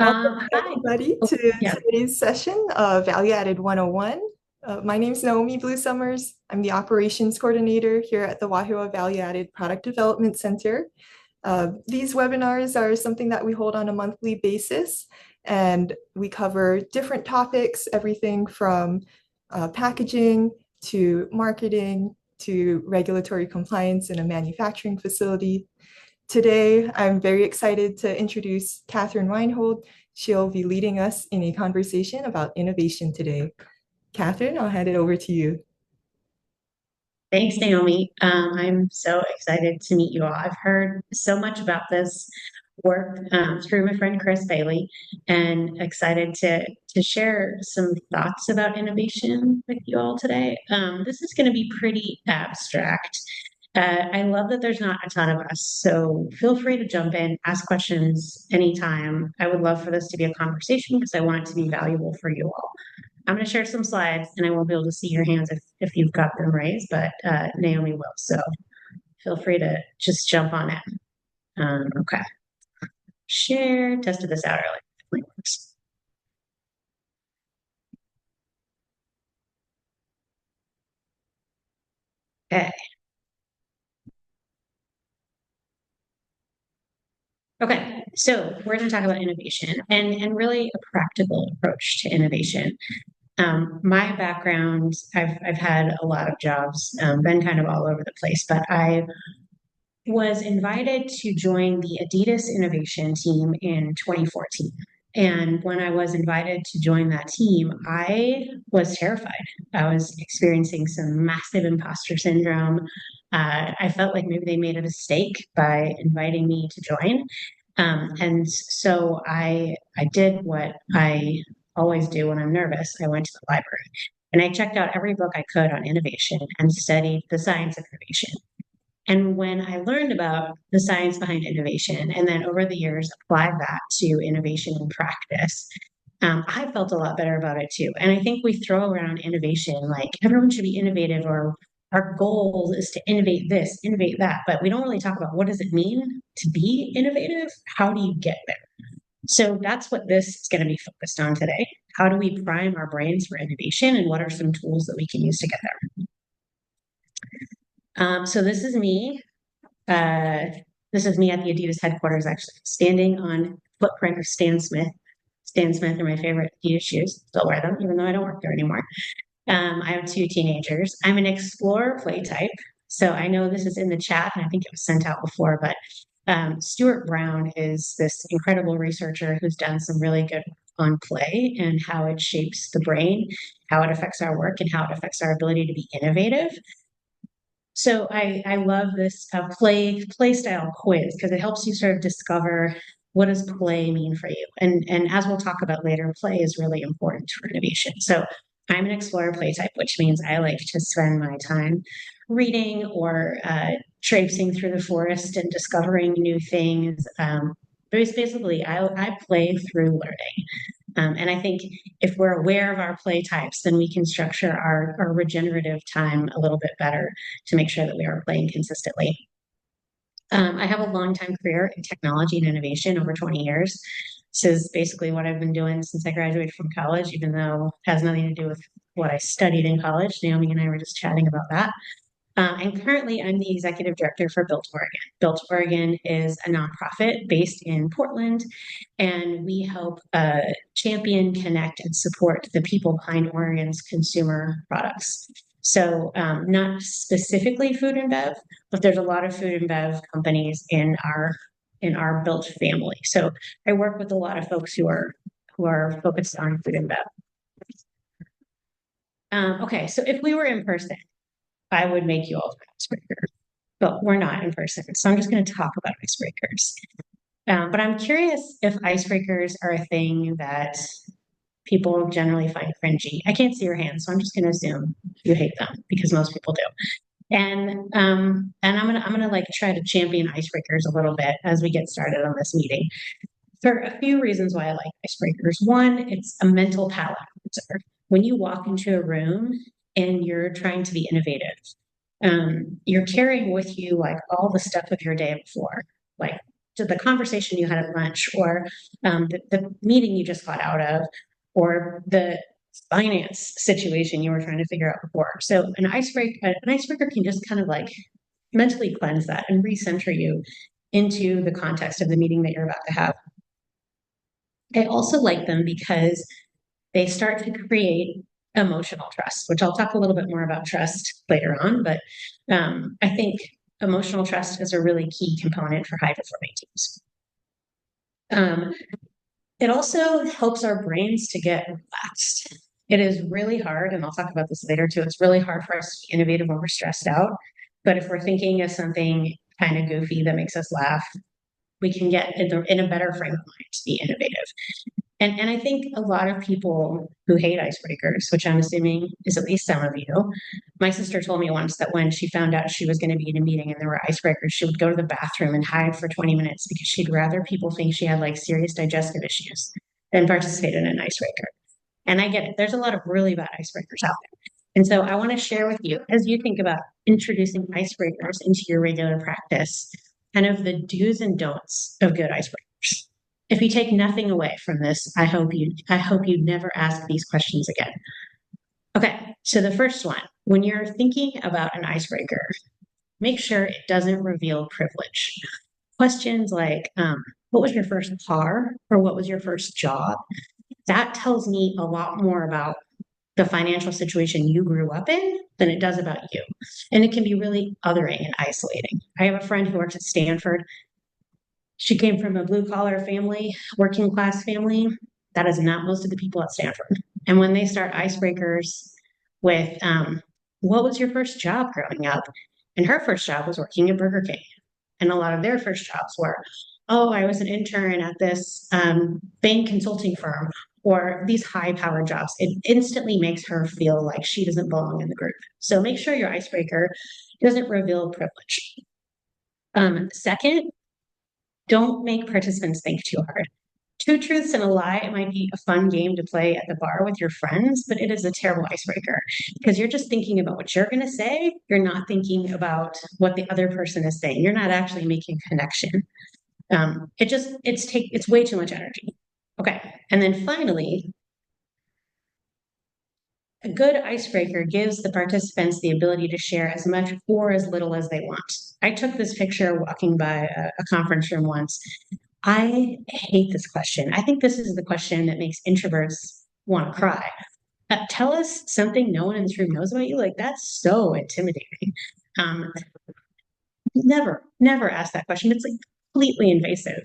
Welcome, Hi. everybody, Oh, to yeah. today's session of Value Added 101. My name is Naomi Blue Summers. I'm the operations coordinator here at the Wahoo Value Added Product Development Center. These webinars are something that we hold on a monthly basis, and we cover different topics, everything from packaging to marketing to regulatory compliance in a manufacturing facility. Today, I'm very excited to introduce Catherine Weinhold. She'll be leading us in a conversation about innovation today. Catherine, I'll hand it over to you. Thanks, Naomi. I'm so excited to meet you all. I've heard so much about this work through my friend Chris Bailey, and excited to share some thoughts about innovation with you all today. This is going to be pretty abstract. I love that there's not a ton of us, so feel free to jump in, ask questions anytime. I would love for this to be a conversation because I want it to be valuable for you all. I'm going to share some slides and I won't be able to see your hands if you've got them raised, but Naomi will. So feel free to just jump on in. Okay. Share, tested this out earlier. It works. Okay. Okay. So we're going to talk about innovation and really a practical approach to innovation. My background, I've had a lot of jobs, been kind of all over the place, but I was invited to join the Adidas innovation team in 2014. And when I was invited to join that team, I was terrified. I was experiencing some massive imposter syndrome. I felt like maybe they made a mistake by inviting me to join. And so I did what I always do when I'm nervous. I went to the library and I checked out every book I could on innovation and studied the science of innovation. And when I learned about the science behind innovation and then over the years applied that to innovation in practice, I felt a lot better about it too. And I think we throw around innovation like everyone should be innovative, or our goal is to innovate this, innovate that. But we don't really talk about what does it mean to be innovative? How do you get there? So that's what this is going to be focused on today. How do we prime our brains for innovation, and what are some tools that we can use to get there? So this is me. Uh, this is me at the Adidas headquarters, actually, standing on footprint of Stan Smith. Stan Smith are my favorite Adidas shoes. Still wear them, even though I don't work there anymore. I have two teenagers. I'm an explorer play type. So I know this is in the chat, and I think it was sent out before, but Stuart Brown is this incredible researcher who's done some really good on play and how it shapes the brain, how it affects our work, and how it affects our ability to be innovative. So I love this play style quiz because it helps you sort of discover what does play mean for you. And as we'll talk about later, play is really important for innovation. So I'm an explorer play type, which means I like to spend my time reading or traipsing through the forest and discovering new things. Basically, I play through learning. And I think if we're aware of our play types, then we can structure our regenerative time a little bit better to make sure that we are playing consistently. I have a long time career in technology and innovation, over 20 years. This is basically what I've been doing since I graduated from college, even though it has nothing to do with what I studied in college. Naomi and I were just chatting about that. And currently, I'm the executive director for Built Oregon. Built Oregon is a nonprofit based in Portland, and we help champion, connect, and support the people behind Oregon's consumer products. So, not specifically food and bev, but there's a lot of food and bev companies in our Built family. So, I work with a lot of folks who are focused on food and bev. Okay, so if we were in person, I would make you all an icebreaker, but we're not in person. So I'm just going to talk about icebreakers. But I'm curious if icebreakers are a thing that people generally find cringy. I can't see your hands, so I'm just going to assume you hate them because most people do. And I'm gonna like try to champion icebreakers a little bit as we get started on this meeting. For a few reasons why I like icebreakers. One, it's a mental palate cleanser. When you walk into a room and you're trying to be innovative, you're carrying with you like all the stuff of your day before, like to the conversation you had at lunch, or the meeting you just got out of, or the finance situation you were trying to figure out before. So an icebreaker can just kind of like mentally cleanse that and recenter you into the context of the meeting that you're about to have. I also like them because they start to create emotional trust, which I'll talk a little bit more about trust later on. But I think emotional trust is a really key component for high performing teams. It also helps our brains to get relaxed. It is really hard, and I'll talk about this later too. It's really hard for us to be innovative when we're stressed out. But if we're thinking of something kind of goofy that makes us laugh, we can get in a better frame of mind to be innovative. And I think a lot of people who hate icebreakers, which I'm assuming is at least some of you, my sister told me once that when she found out she was going to be in a meeting and there were icebreakers, she would go to the bathroom and hide for 20 minutes because she'd rather people think she had like serious digestive issues than participate in an icebreaker. And I get it. There's a lot of really bad icebreakers out there. And so I want to share with you, as you think about introducing icebreakers into your regular practice, kind of the do's and don'ts of good icebreakers. If you take nothing away from this, I hope you never ask these questions again. Okay, so the first one, when you're thinking about an icebreaker, make sure it doesn't reveal privilege. Questions like, what was your first car, or what was your first job? That tells me a lot more about the financial situation you grew up in than it does about you. And it can be really othering and isolating. I have a friend who works at Stanford. She came from a blue collar family, working class family. That is not most of the people at Stanford. And when they start icebreakers with, what was your first job growing up? And her first job was working at Burger King. And a lot of their first jobs were, oh, I was an intern at this bank consulting firm, or these high powered jobs. It instantly makes her feel like she doesn't belong in the group. So make sure your icebreaker doesn't reveal privilege. Second, don't make participants think too hard. Two truths and a lie might be a fun game to play at the bar with your friends, but it is a terrible icebreaker because you're just thinking about what you're going to say. You're not thinking about what the other person is saying. You're not actually making a connection. It's way too much energy. Okay, and then finally, a good icebreaker gives the participants the ability to share as much or as little as they want. I took this picture walking by a conference room once. I hate this question. I think this is the question that makes introverts want to cry. Tell us something no one in this room knows about you. Like, that's so intimidating. Um, never ask that question. It's like completely invasive.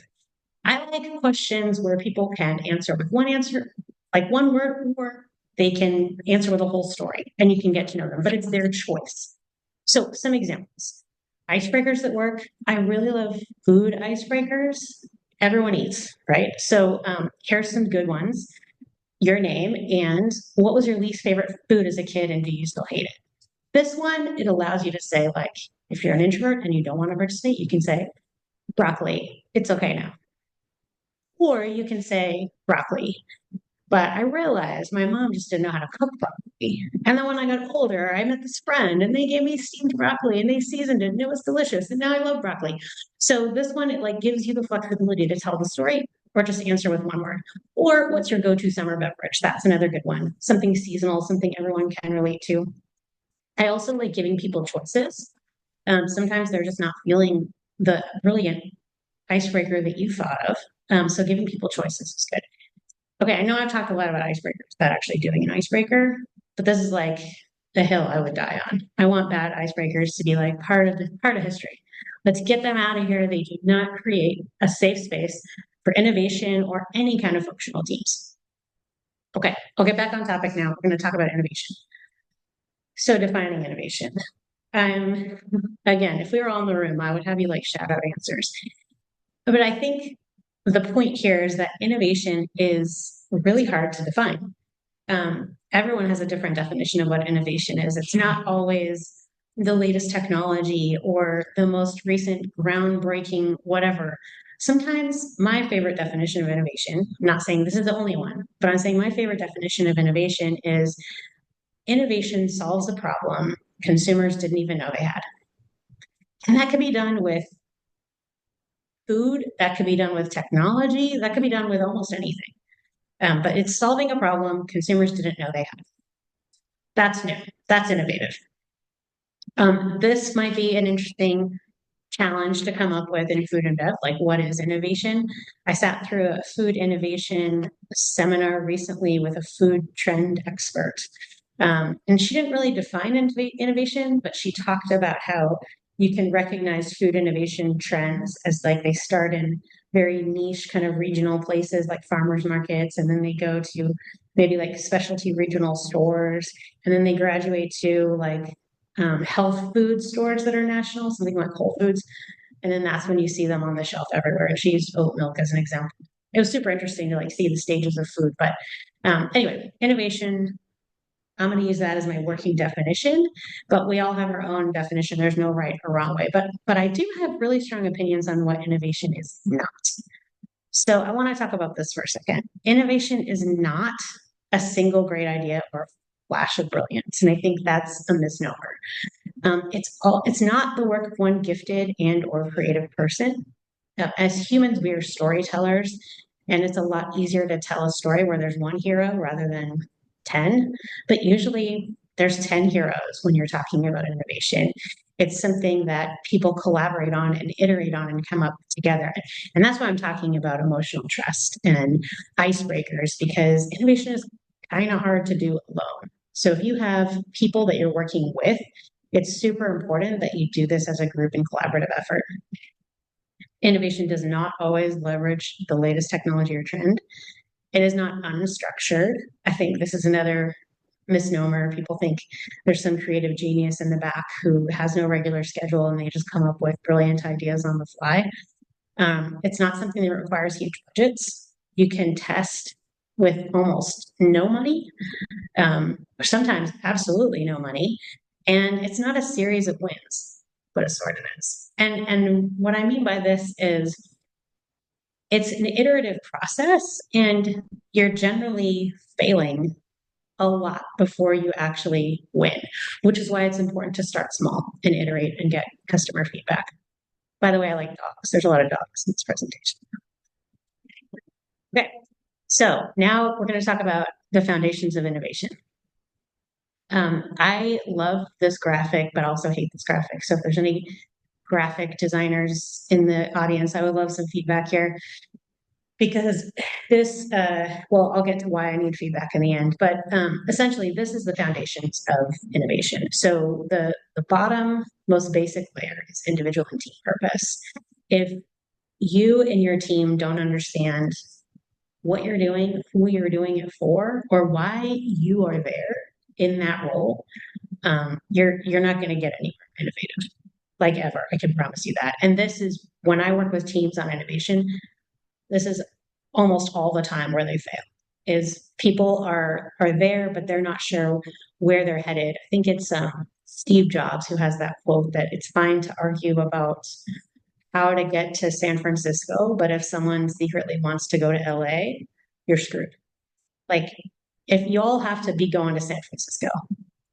I like questions where people can answer with one answer, like one word, or they can answer with a whole story and you can get to know them, but it's their choice. So, some examples icebreakers that work. I really love food icebreakers. Everyone eats, right? So, here's some good ones. Your name and what was your least favorite food as a kid, and do you still hate it? This one, it allows you to say, like, if you're an introvert and you don't want to participate, you can say broccoli. It's okay now. Or you can say broccoli. But I realized my mom just didn't know how to cook broccoli. And then when I got older, I met this friend and they gave me steamed broccoli and they seasoned it and it was delicious. And now I love broccoli. So this one, it like gives you the flexibility to tell the story or just answer with one word. Or what's your go-to summer beverage? That's another good one. Something seasonal, something everyone can relate to. I also like giving people choices. Sometimes they're just not feeling the brilliant icebreaker that you thought of. So giving people choices is good. Okay, I know I've talked a lot about icebreakers, about actually doing an icebreaker, but this is like the hill I would die on. I want bad icebreakers to be like part of history. Let's get them out of here. They do not create a safe space for innovation or any kind of functional teams. Okay, I'll get back on topic now. We're going to talk about innovation. So defining innovation. Again, if we were all in the room, I would have you like shout out answers. But I think the point here is that innovation is really hard to define. Everyone has a different definition of what innovation is. It's not always the latest technology or the most recent groundbreaking whatever. Sometimes my favorite definition of innovation, I'm not saying this is the only one, but I'm saying my favorite definition of innovation is innovation solves a problem consumers didn't even know they had. And that can be done with food, that could be done with technology, that could be done with almost anything. But it's solving a problem consumers didn't know they had. That's new. That's innovative. This might be an interesting challenge to come up with in food and bev, like what is innovation? I sat through a food innovation seminar recently with a food trend expert. And she didn't really define innovation, but she talked about how you can recognize food innovation trends as like they start in very niche kind of regional places like farmers markets, and then they go to maybe like specialty regional stores, and then they graduate to like health food stores that are national, something like Whole Foods. And then that's when you see them on the shelf everywhere. And she used oat milk as an example. It was super interesting to like see the stages of food. But anyway, innovation, I'm going to use that as my working definition, but we all have our own definition. There's no right or wrong way. But I do have really strong opinions on what innovation is not. So I want to talk about this for a second. Innovation is not a single great idea or flash of brilliance. And I think that's a misnomer. It's not the work of one gifted and or creative person. As humans, we are storytellers, and it's a lot easier to tell a story where there's one hero rather than 10. But usually there's 10 heroes when you're talking about innovation. It's something that people collaborate on and iterate on and come up together. And that's why I'm talking about emotional trust and icebreakers, because innovation is kind of hard to do alone. So if you have people that you're working with, it's super important that you do this as a group and collaborative effort. Innovation does not always leverage the latest technology or trend. It is not unstructured. I think this is another misnomer. People think there's some creative genius in the back who has no regular schedule and they just come up with brilliant ideas on the fly. It's not something that requires huge budgets. You can test with almost no money, or sometimes absolutely no money. And it's not a series of wins, but it sort of is. And what I mean by this is it's an iterative process, and you're generally failing a lot before you actually win, which is why it's important to start small and iterate and get customer feedback. By the way, I like dogs. There's a lot of dogs in this presentation. Okay, so now we're going to talk about the foundations of innovation. I love this graphic, but also hate this graphic. So if there's any graphic designers in the audience, I would love some feedback here. Because this, well, I'll get to why I need feedback in the end, but essentially this is the foundations of innovation. So the bottom, most basic layer is individual and team purpose. If you and your team don't understand what you're doing, who you're doing it for, or why you are there in that role, you're not going to get anywhere innovative, like ever. I can promise you that. And this is when I work with teams on innovation, this is almost all the time where they fail, is people are there, but they're not sure where they're headed. I think it's Steve Jobs who has that quote that it's fine to argue about how to get to San Francisco, but if someone secretly wants to go to LA, you're screwed. Like if you all have to be going to San Francisco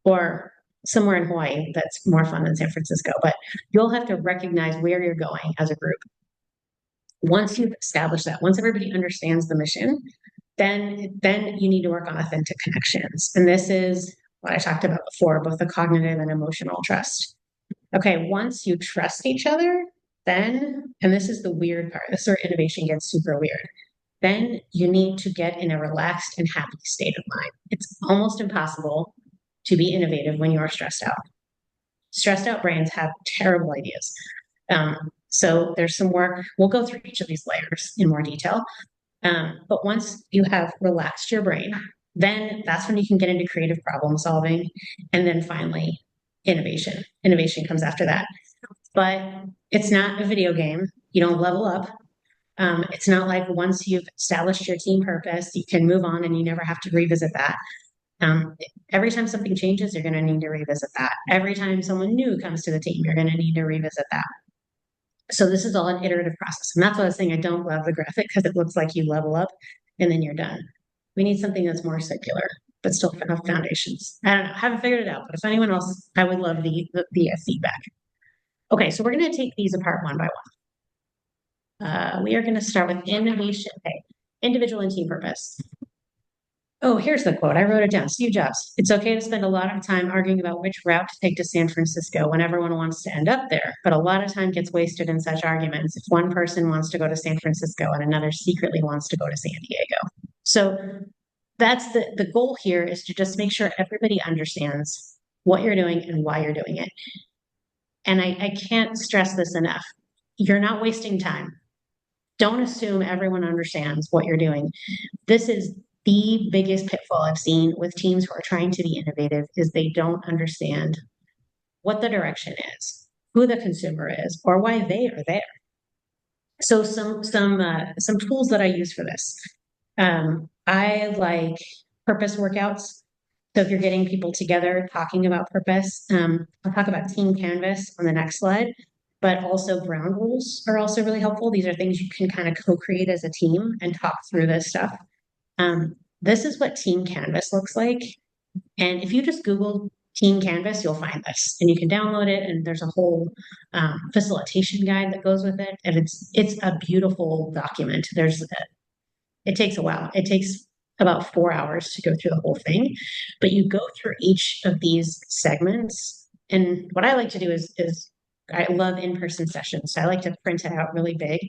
or somewhere in Hawaii, that's more fun than San Francisco, but you'll have to recognize where you're going as a group. Once you've established that, once everybody understands the mission, then you need to work on authentic connections. And this is what I talked about before, both the cognitive and emotional trust. Okay, once you trust each other, then, and this is the weird part, this is where innovation gets super weird. Then you need to get in a relaxed and happy state of mind. It's almost impossible to be innovative when you are stressed out. Stressed out brains have terrible ideas. So there's some work. We'll go through each of these layers in more detail. But once you have relaxed your brain, then that's when you can get into creative problem solving. And then finally, innovation. Innovation comes after that. But it's not a video game. You don't level up. It's not like once you've established your team purpose, you can move on and you never have to revisit that. Every time something changes, you're going to need to revisit that. Every time someone new comes to the team, you're going to need to revisit that. So this is all an iterative process. And that's why I was saying I don't love the graphic, because it looks like you level up and then you're done. We need something that's more circular, but still have foundations. I don't know, I haven't figured it out, but if anyone else, I would love the feedback. Okay, so we're going to take these apart one by one. We are going to start with innovation. Okay. Individual and team purpose. Oh, here's the quote. I wrote it down. Steve Jobs. It's okay to spend a lot of time arguing about which route to take to San Francisco when everyone wants to end up there. But a lot of time gets wasted in such arguments if one person wants to go to San Francisco and another secretly wants to go to San Diego. So that's the goal here, is to just make sure everybody understands what you're doing and why you're doing it. And I can't stress this enough. You're not wasting time. Don't assume everyone understands what you're doing. This is the biggest pitfall I've seen with teams who are trying to be innovative, is they don't understand what the direction is, who the consumer is, or why they are there. So some tools that I use for this. I like purpose workouts. So if you're getting people together talking about purpose, I'll talk about team canvas on the next slide, but also ground rules are also really helpful. These are things you can kind of co-create as a team and talk through this stuff. This is what team canvas looks like. And if you just Google team canvas, you'll find this, and you can download it. And there's a whole facilitation guide that goes with it. And it's a beautiful document. It takes a while. It takes about 4 hours to go through the whole thing, but you go through each of these segments. And what I like to do is I love in-person sessions. So I like to print it out really big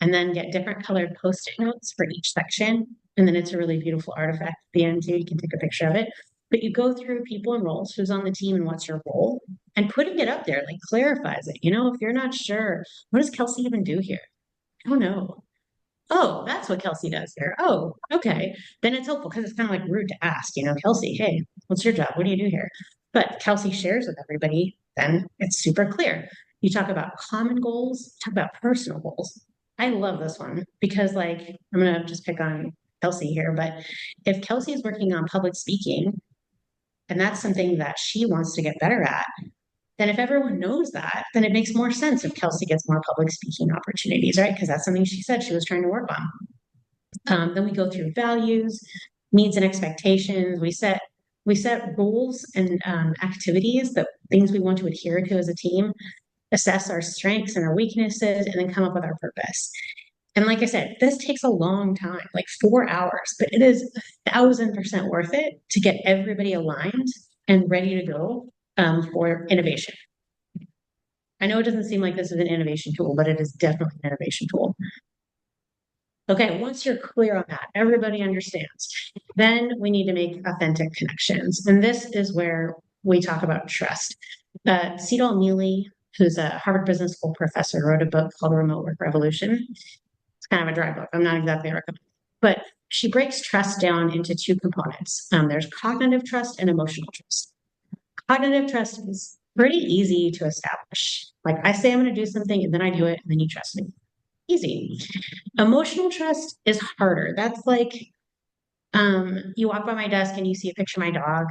and then get different colored post-it notes for each section. And then it's a really beautiful artifact at the end too. You can take a picture of it. But you go through people and roles, who's on the team and what's your role, and putting it up there like clarifies it. If you're not sure, what does Kelsey even do here? I don't know. Oh, that's what Kelsey does here. Oh, okay. Then it's helpful, because it's kind of like rude to ask, Kelsey, hey, what's your job? What do you do here? But Kelsey shares with everybody, then it's super clear. You talk about common goals, talk about personal goals. I love this one because, like, I'm going to just pick on Kelsey here, but if Kelsey is working on public speaking and that's something that she wants to get better at, then if everyone knows that, then it makes more sense if Kelsey gets more public speaking opportunities, right? Because that's something she said she was trying to work on. Then we go through values, needs and expectations. We set rules and activities, that things we want to adhere to as a team, assess our strengths and our weaknesses, and then come up with our purpose. And like I said, this takes a long time, like 4 hours, but it is 1,000% worth it to get everybody aligned and ready to go for innovation. I know it doesn't seem like this is an innovation tool, but it is definitely an innovation tool. Okay, once you're clear on that, everybody understands, then we need to make authentic connections. And this is where we talk about trust. Cedal Neely, who's a Harvard Business School professor, wrote a book called Remote Work Revolution. It's kind of a dry book. I'm not exactly recommending, but she breaks trust down into two components. There's cognitive trust and emotional trust. Cognitive trust is pretty easy to establish. Like, I say I'm going to do something and then I do it and then you trust me. Easy. Emotional trust is harder. That's like, you walk by my desk and you see a picture of my dog,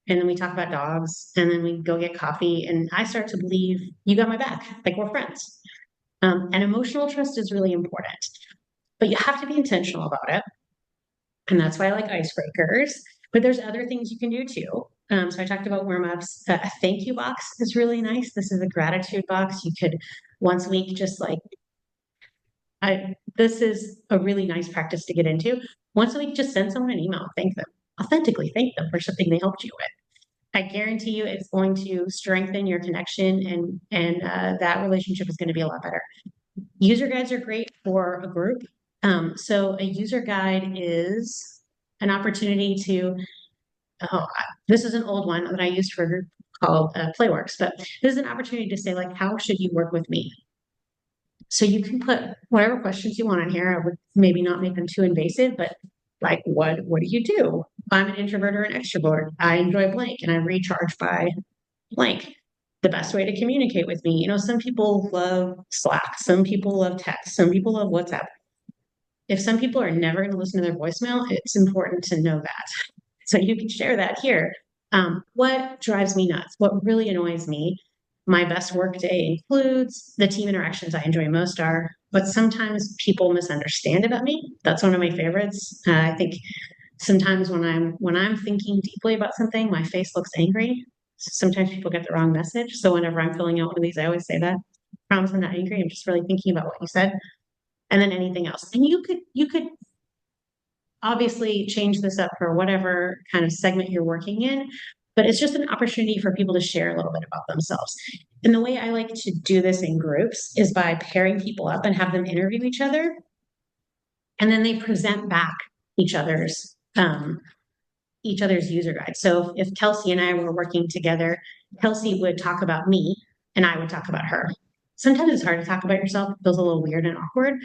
and then we talk about dogs, and then we go get coffee, and I start to believe you got my back, like we're friends. And emotional trust is really important, but you have to be intentional about it. And that's why I like icebreakers, but there's other things you can do too. So I talked about warm-ups. A thank you box is really nice. This is a gratitude box. You could once a week just like, this is a really nice practice to get into. Once a week, just send someone an email, thank them, authentically thank them for something they helped you with. I guarantee you it's going to strengthen your connection, and that relationship is going to be a lot better. User guides are great for a group. So a user guide is an opportunity to, this is an old one that I used for a group called Playworks, but this is an opportunity to say, like, how should you work with me? So you can put whatever questions you want in here. I would maybe not make them too invasive, but like, what do you do? I'm an introvert or an extrovert. I enjoy blank and I recharge by blank. The best way to communicate with me. Some people love Slack, some people love text, some people love WhatsApp. If some people are never going to listen to their voicemail, it's important to know that. So you can share that here. What drives me nuts? What really annoys me? My best work day includes the team interactions I enjoy most are, but sometimes people misunderstand about me. That's one of my favorites. I think sometimes when I'm thinking deeply about something, my face looks angry. Sometimes people get the wrong message. So whenever I'm filling out one of these, I always say that. I promise I'm not angry. I'm just really thinking about what you said. and then anything else. And you could obviously change this up for whatever kind of segment you're working in, but it's just an opportunity for people to share a little bit about themselves. And the way I like to do this in groups is by pairing people up and have them interview each other, and then they present back each other's each other's user guide. So if Kelsey and I were working together, Kelsey would talk about me and I would talk about her. Sometimes it's hard to talk about yourself. It feels a little weird and awkward.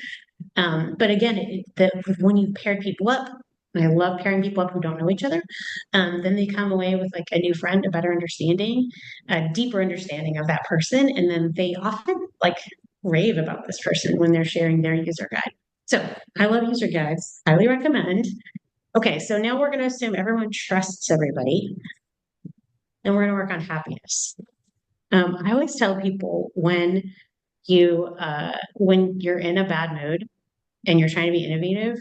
But again, when you pair people up, and I love pairing people up who don't know each other, then they come away with like a new friend, a better understanding, a deeper understanding of that person. And then they often like rave about this person when they're sharing their user guide. So I love user guides, highly recommend. Okay, so now we're going to assume everyone trusts everybody, and we're going to work on happiness. I always tell people when you're in a bad mood and you're trying to be innovative,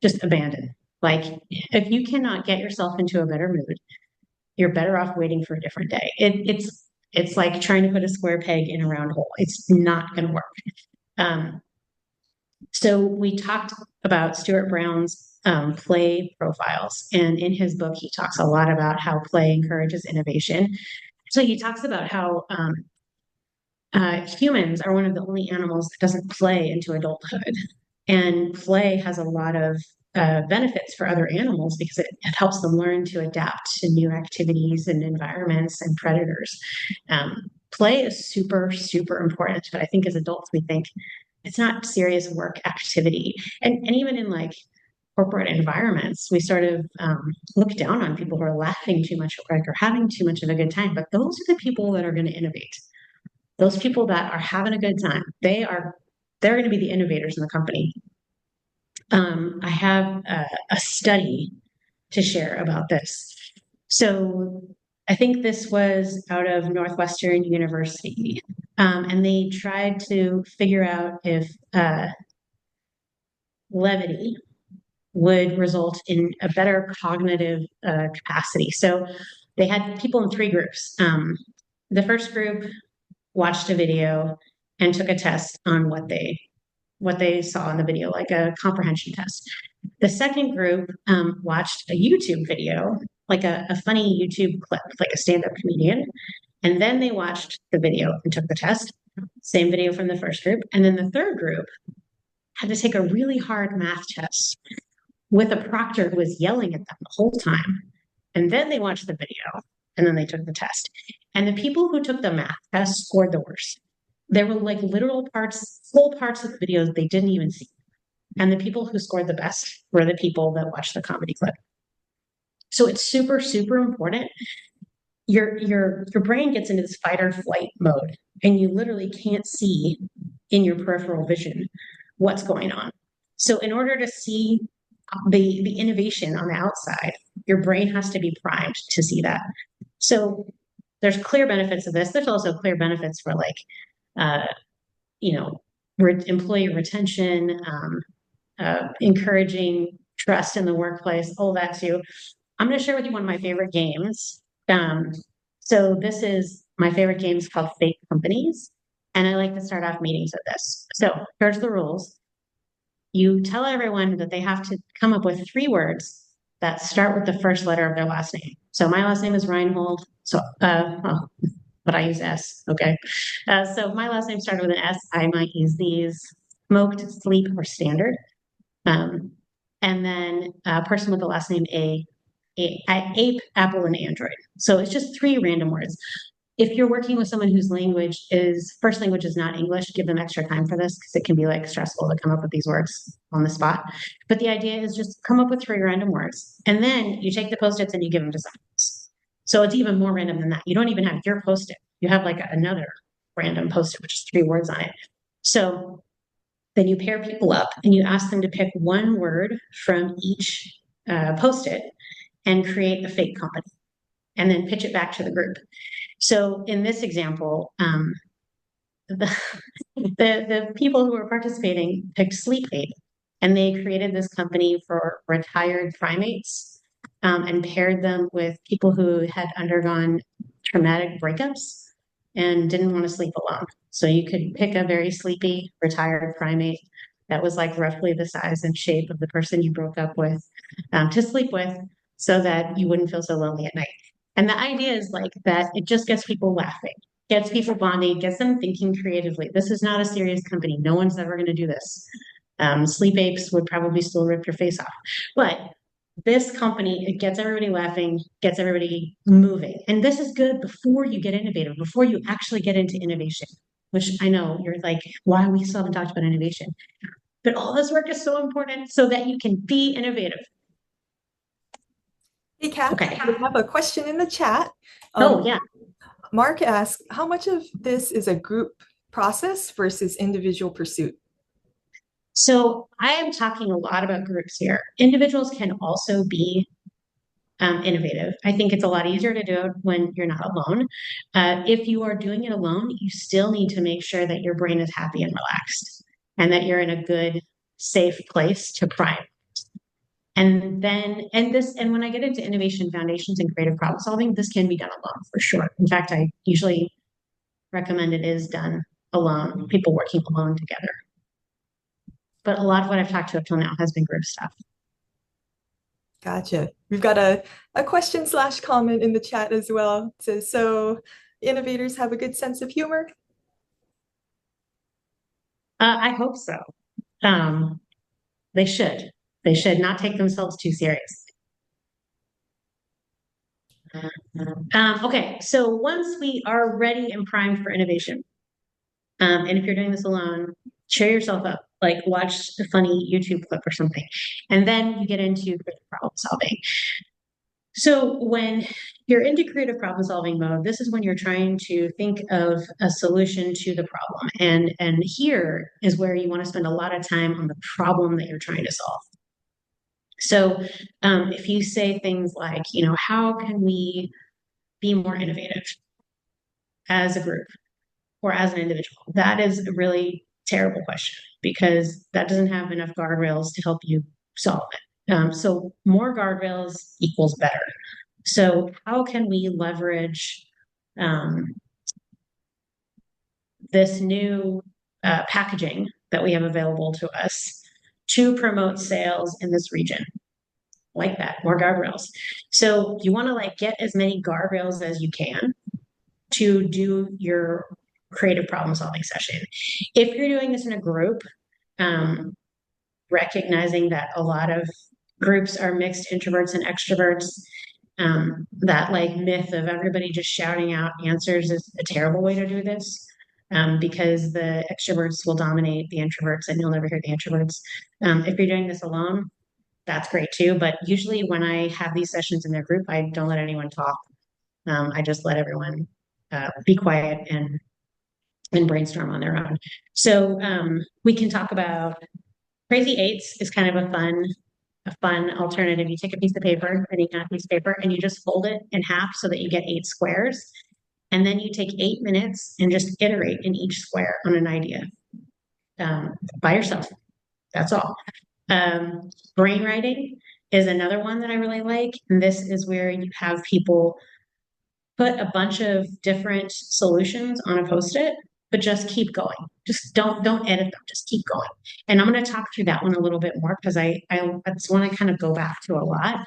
just abandon. Like if you cannot get yourself into a better mood, you're better off waiting for a different day. It's like trying to put a square peg in a round hole. It's not going to work. So we talked about Stuart Brown's play profiles, and in his book, he talks a lot about how play encourages innovation. So he talks about how humans are one of the only animals that doesn't play into adulthood, and play has a lot of benefits for other animals because it helps them learn to adapt to new activities and environments and predators. Play is super, super important, but I think as adults, we think it's not serious work activity. And even in like corporate environments, we sort of look down on people who are laughing too much at work or having too much of a good time. But those are the people that are going to innovate. Those people that are having a good time, they're going to be the innovators in the company. I have a study to share about this. So I think this was out of Northwestern University, and they tried to figure out if levity would result in a better cognitive capacity. So they had people in three groups. The first group watched a video and took a test on what they saw in the video, like a comprehension test. The second group watched a YouTube video, like a funny YouTube clip, like a stand-up comedian. And then they watched the video and took the test. Same video from the first group. And then the third group had to take a really hard math test with a proctor who was yelling at them the whole time. And then they watched the video and then they took the test. And the people who took the math test scored the worst. There were like literal parts, full parts of the videos they didn't even see. And the people who scored the best were the people that watched the comedy clip. So it's super, super important. Your brain gets into this fight or flight mode, and you literally can't see in your peripheral vision what's going on. So in order to see the innovation on the outside, your brain has to be primed to see that. So there's clear benefits of this. There's also clear benefits for like, employee retention, encouraging trust in the workplace, all that too. I'm going to share with you one of my favorite games. So this is my favorite game is called Fake Companies. And I like to start off meetings with this. So here's the rules. You tell everyone that they have to come up with 3 words that start with the first letter of their last name. So my last name is Reinhold. So, but I use S, okay? So my last name started with an S. I might use these: smoked, sleep, or standard. And then a person with the last name ape, apple, and android. So it's just 3 random words. If you're working with someone whose first language is not English, give them extra time for this because it can be like stressful to come up with these words on the spot. But the idea is just come up with 3 random words. And then you take the Post-its and you give them to someone else. So it's even more random than that. You don't even have your Post-it. You have like another random Post-it, which is 3 words on it. So then you pair people up and you ask them to pick 1 word from each Post-it and create a fake company and then pitch it back to the group. So in this example, the people who were participating picked Sleep Aid, and they created this company for retired primates and paired them with people who had undergone traumatic breakups and didn't want to sleep alone. So you could pick a very sleepy, retired primate that was like roughly the size and shape of the person you broke up with to sleep with so that you wouldn't feel so lonely at night. And the idea is like that it just gets people laughing, gets people bonding, gets them thinking creatively. This is not a serious company. No one's ever going to do this. Sleep apes would probably still rip your face off. But this company, it gets everybody laughing, gets everybody moving. And this is good before you get innovative, before you actually get into innovation, which I know you're like, why we still haven't talked about innovation. But all this work is so important so that you can be innovative. Hey, Kath, Okay. we have a question in the chat. Oh, yeah. Mark asked, how much of this is a group process versus individual pursuit? So I am talking a lot about groups here. Individuals can also be innovative. I think it's a lot easier to do it when you're not alone. If you are doing it alone, you still need to make sure that your brain is happy and relaxed and that you're in a good, safe place to prime. And then, and when I get into innovation foundations and creative problem solving, this can be done alone for sure. In fact, I usually recommend it is done alone, people working alone together. But a lot of what I've talked to up till now has been group stuff. Gotcha. We've got a question slash comment in the chat as well. It says, so innovators have a good sense of humor? I hope so. They should. They should not take themselves too seriously. Okay, so once we are ready and primed for innovation, and if you're doing this alone, cheer yourself up, like watch a funny YouTube clip or something, and then you get into problem solving. So when you're into creative problem solving mode, this is when you're trying to think of a solution to the problem. And here is where you want to spend a lot of time on the problem that you're trying to solve. So if you say things like, how can we be more innovative as a group or as an individual? That is a really terrible question because that doesn't have enough guardrails to help you solve it. So more guardrails equals better. So how can we leverage this new packaging that we have available to us to promote sales in this region? Like that, more guardrails. So you want to like get as many guardrails as you can to do your creative problem solving session. If you're doing this in a group, recognizing that a lot of groups are mixed introverts and extroverts, that like myth of everybody just shouting out answers is a terrible way to do this. Because the extroverts will dominate the introverts and you'll never hear the introverts. If you're doing this alone, that's great too. But usually when I have these sessions in their group, I don't let anyone talk. I just let everyone be quiet and brainstorm on their own. So we can talk about crazy eights is kind of a fun alternative. You take a piece of paper, any kind of piece of paper, and you just fold it in half so that you get 8 squares. And then you take 8 minutes and just iterate in each square on an idea by yourself. That's all. Brainwriting is another one that I really like. And this is where you have people put a bunch of different solutions on a post-it, but just keep going. Just don't edit them. Just keep going. And I'm going to talk through that one a little bit more because that's one I kind of go back to a lot.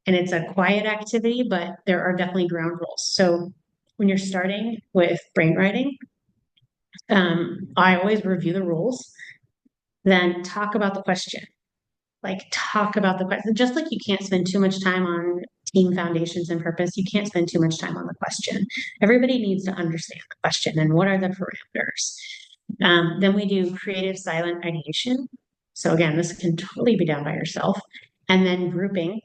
And it's a quiet activity, but there are definitely ground rules. So when you're starting with brainwriting, I always review the rules, then talk about the question. Like talk about the question. Just like you can't spend too much time on team foundations and purpose, you can't spend too much time on the question. Everybody needs to understand the question and what are the parameters. Then we do creative silent ideation. So again, this can totally be done by yourself. And then grouping.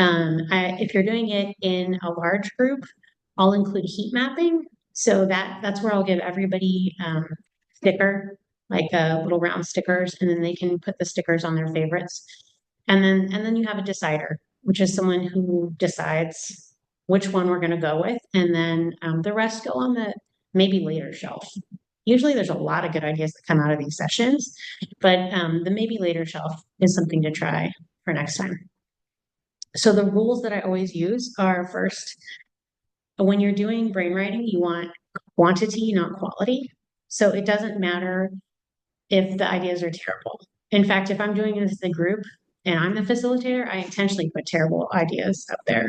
If you're doing it in a large group, I'll include heat mapping. So that's where I'll give everybody sticker, like little round stickers, and then they can put the stickers on their favorites. And then you have a decider, which is someone who decides which one we're going to go with, and then the rest go on the maybe later shelf. Usually there's a lot of good ideas that come out of these sessions, but the maybe later shelf is something to try for next time. So the rules that I always use are first, when you're doing brainwriting, you want quantity, not quality. So it doesn't matter if the ideas are terrible. In fact, if I'm doing this as a group and I'm the facilitator, I intentionally put terrible ideas up there.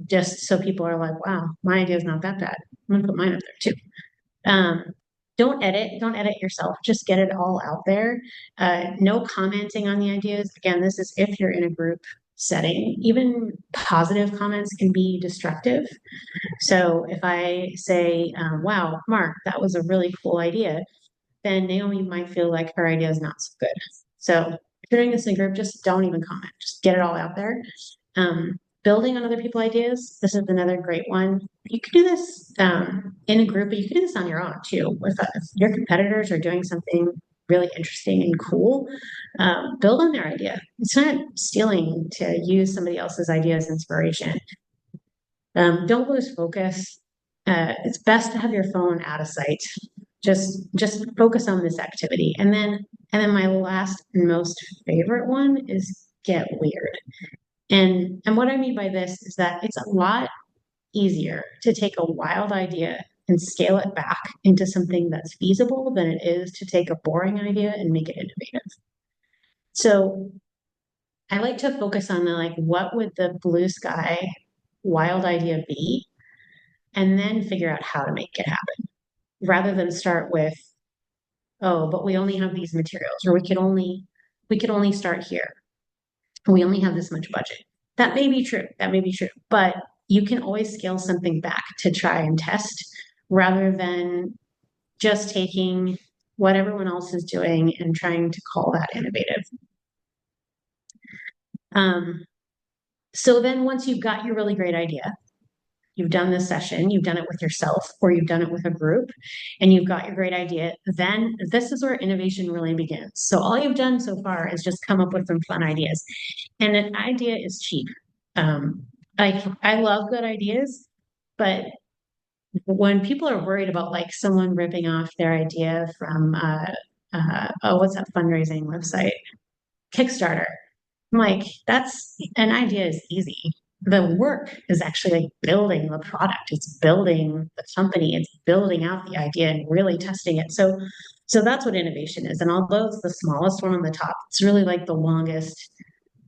Just so people are like, wow, my idea is not that bad. I'm gonna put mine up there too. Um, don't edit yourself. Just get it all out there. No commenting on the ideas. Again, this is if you're in a group setting. Even positive comments can be destructive. So if I say, wow, Mark, that was a really cool idea, then Naomi might feel like her idea is not so good. So if you're doing this in a group, just don't even comment. Just get it all out there. Building on other people's ideas. This is another great one. You could do this in a group, but you could do this on your own too. If your competitors are doing something really interesting and cool, build on their idea. It's not stealing to use somebody else's idea as inspiration. Don't lose focus. It's best to have your phone out of sight. Just focus on this activity. And then my last and most favorite one is get weird. And what I mean by this is that it's a lot easier to take a wild idea and scale it back into something that's feasible than it is to take a boring idea and make it innovative. So I like to focus on the like, what would the blue sky wild idea be? And then figure out how to make it happen rather than start with, oh, but we only have these materials, or we could only start here. We only have this much budget. That may be true. That may be true. But you can always scale something back to try and test rather than just taking what everyone else is doing and trying to call that innovative. Um, so then once you've got your really great idea, you've done this session, you've done it with yourself, or you've done it with a group, and you've got your great idea, then this is where innovation really begins. So all you've done so far is just come up with some fun ideas. And an idea is cheap. Um, I love good ideas, but when people are worried about like someone ripping off their idea from oh, what's that fundraising website? Kickstarter. I'm like, that's an idea is easy. The work is actually like building the product. It's building the company. It's building out the idea and really testing it. So that's what innovation is. And although it's the smallest one on the top, it's really like the longest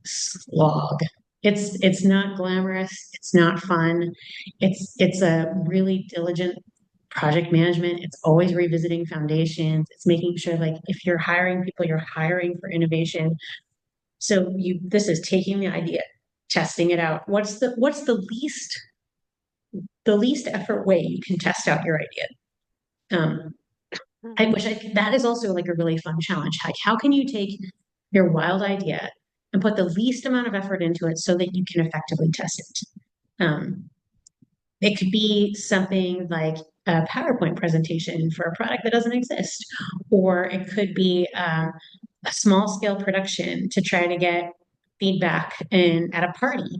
slog. It's not glamorous. It's not fun. It's a really diligent project management. It's always revisiting foundations. It's making sure like if you're hiring people, you're hiring for innovation. So this is taking the idea, testing it out. What's the least effort way you can test out your idea? That is also like a really fun challenge. Like how can you take your wild idea and put the least amount of effort into it so that you can effectively test it? It could be something like a PowerPoint presentation for a product that doesn't exist, or it could be a small scale production to try to get feedback at a party.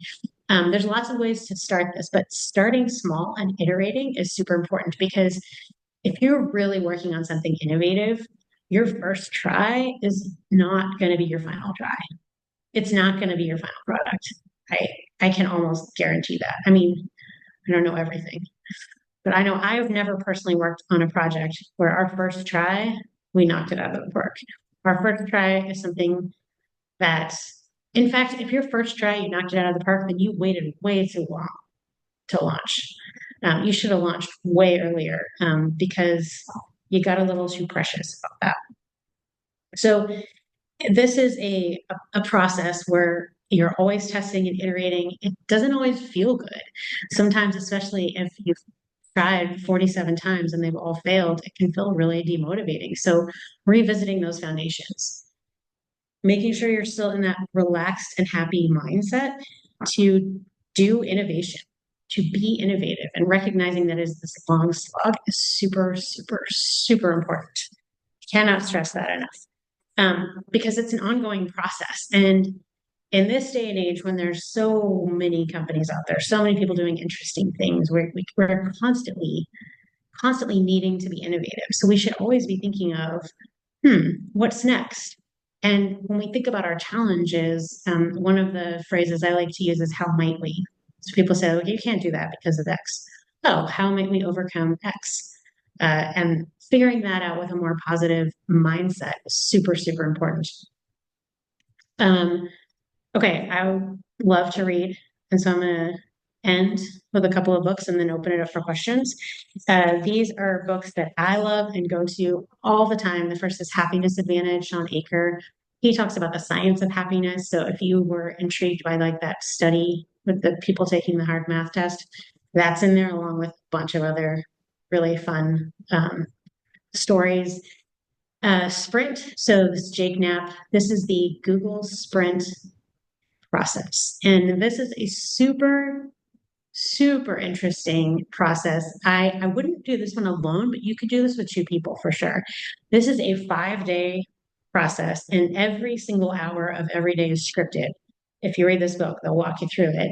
There's lots of ways to start this, but starting small and iterating is super important because if you're really working on something innovative, your first try is not going to be your final try. It's not going to be your final product. I can almost guarantee that. I mean, I don't know everything, but I know I've never personally worked on a project where our first try, we knocked it out of the park. Our first try is something that, in fact, if your first try, you knocked it out of the park, then you waited way too long to launch. You should have launched way earlier because you got a little too precious about that. So this is a process where you're always testing and iterating. It doesn't always feel good. Sometimes, especially if you've tried 47 times and they've all failed, it can feel really demotivating. So revisiting those foundations, making sure you're still in that relaxed and happy mindset to do innovation, to be innovative, and recognizing that is this long slog is super, super, super important. Cannot stress that enough. Because it's an ongoing process. And in this day and age, when there's so many companies out there, so many people doing interesting things, we're constantly needing to be innovative. So we should always be thinking of, what's next? And when we think about our challenges, one of the phrases I like to use is how might we? So people say, "Oh, you can't do that because of X." oh, how might we overcome X? And figuring that out with a more positive mindset is super, super important. Um, okay, I love to read, and so I'm going to end with a couple of books and then open it up for questions. These are books that I love and go to all the time. The first is Happiness Advantage, Sean Aker. He talks about the science of happiness. So if you were intrigued by like that study with the people taking the hard math test, that's in there along with a bunch of other really fun stories. Sprint. So this is Jake Knapp. This is the Google Sprint process. And this is a super, super interesting process. I wouldn't do this one alone, but you could do this with two people for sure. This is a 5-day process, and every single hour of every day is scripted. If you read this book, they'll walk you through it.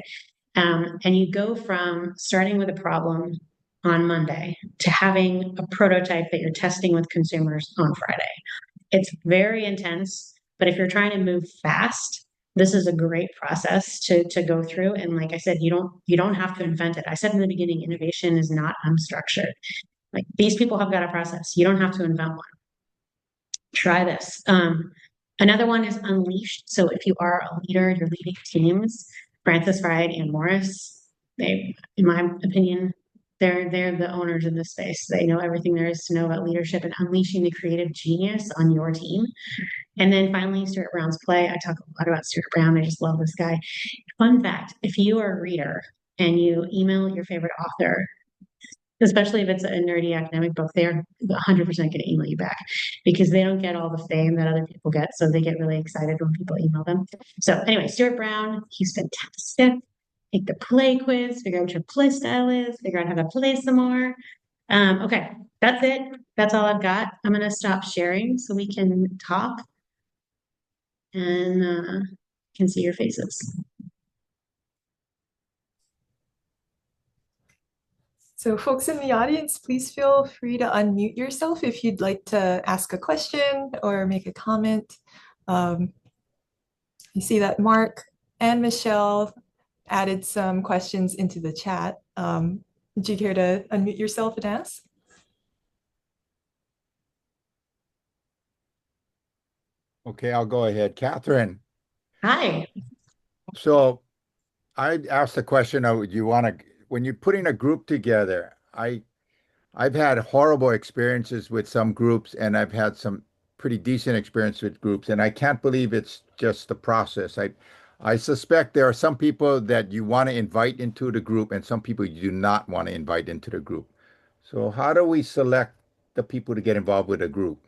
And you go from starting with a problem on Monday to having a prototype that you're testing with consumers on Friday. It's very intense, but if you're trying to move fast, this is a great process to go through. And like I said, you don't have to invent it. I said in the beginning, innovation is not unstructured. Like these people have got a process. You don't have to invent one. Try this. Another one is Unleashed. So if you are a leader, you're leading teams, Francis Fried and Morris, they, in my opinion, they're the owners in this space. They know everything there is to know about leadership and unleashing the creative genius on your team. And then finally, Stuart Brown's play. I talk a lot about Stuart Brown. I just love this guy. Fun fact, if you are a reader and you email your favorite author, especially if it's a nerdy academic book, they're 100% going to email you back because they don't get all the fame that other people get. So they get really excited when people email them. So anyway, Stuart Brown, he's fantastic. Take the play quiz, figure out what your play style is, figure out how to play some more. Okay, that's it. That's all I've got. I'm going to stop sharing so we can talk and can see your faces. So folks in the audience, please feel free to unmute yourself if you'd like to ask a question or make a comment. Um, you see that Mark and Michelle added some questions into the chat. Would you care to unmute yourself and ask? Okay, I'll go ahead. Catherine, Hi. so I asked the question of you want to when you're putting a group together, I've had horrible experiences with some groups and I've had some pretty decent experience with groups, and I can't believe it's just the process. I suspect there are some people that you want to invite into the group and some people you do not want to invite into the group. So how do we select the people to get involved with a group?